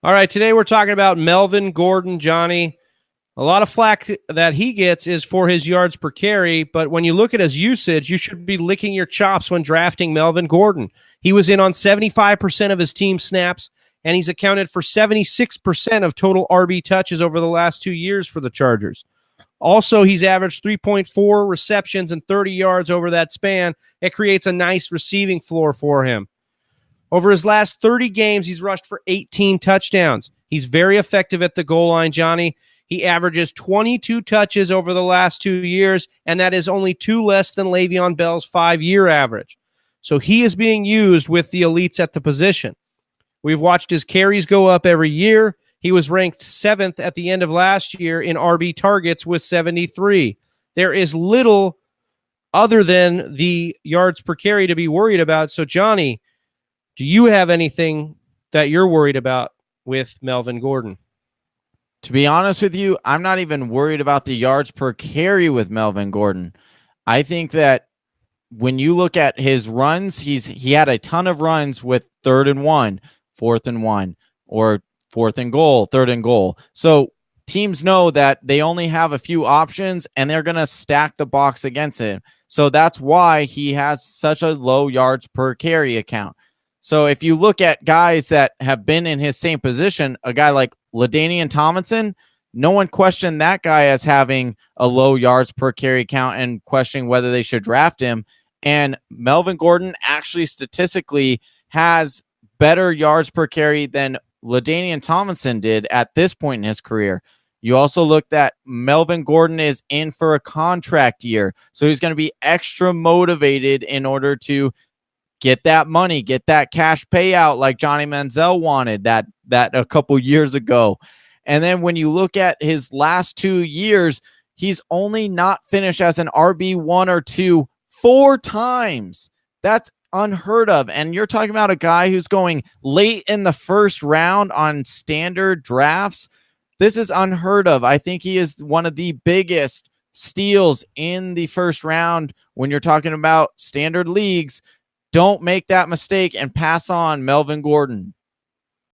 All right, today we're talking about Melvin Gordon, Johnny. A lot of flack that he gets is for his yards per carry, but when you look at his usage, you should be licking your chops when drafting Melvin Gordon. He was in on 75% of his team snaps, and he's accounted for 76% of total RB touches over the last 2 years for the Chargers. Also, he's averaged 3.4 receptions and 30 yards over that span. It creates a nice receiving floor for him. Over his last 30 games, he's rushed for 18 touchdowns. He's very effective at the goal line, Johnny. He averages 22 touches over the last 2 years, and that is only 2 less than Le'Veon Bell's 5-year average. So he is being used with the elites at the position. We've watched his carries go up every year. He was ranked 7th at the end of last year in RB targets with 73. There is little other than the yards per carry to be worried about. So, Johnny, do you have anything that you're worried about with Melvin Gordon? To be honest with you, I'm not even worried about the yards per carry with Melvin Gordon. I think that when you look at his runs, he had a ton of runs with 3rd and 1, 4th and 1, or 4th and goal, 3rd and goal. So teams know that they only have a few options and they're going to stack the box against him. So that's why he has such a low yards per carry account. So if you look at guys that have been in his same position, a guy like LaDainian Tomlinson, no one questioned that guy as having a low yards per carry count and questioning whether they should draft him. And Melvin Gordon actually statistically has better yards per carry than LaDainian Tomlinson did at this point in his career. You also look that Melvin Gordon is in for a contract year, so he's going to be extra motivated in order to get that money, get that cash payout like Johnny Manziel wanted that a couple years ago. And then when you look at his last 2 years, he's only not finished as an RB1 or 2 4 times. That's unheard of. And you're talking about a guy who's going late in the first round on standard drafts. This is unheard of. I think he is one of the biggest steals in the first round when you're talking about standard leagues. Don't make that mistake and pass on Melvin Gordon.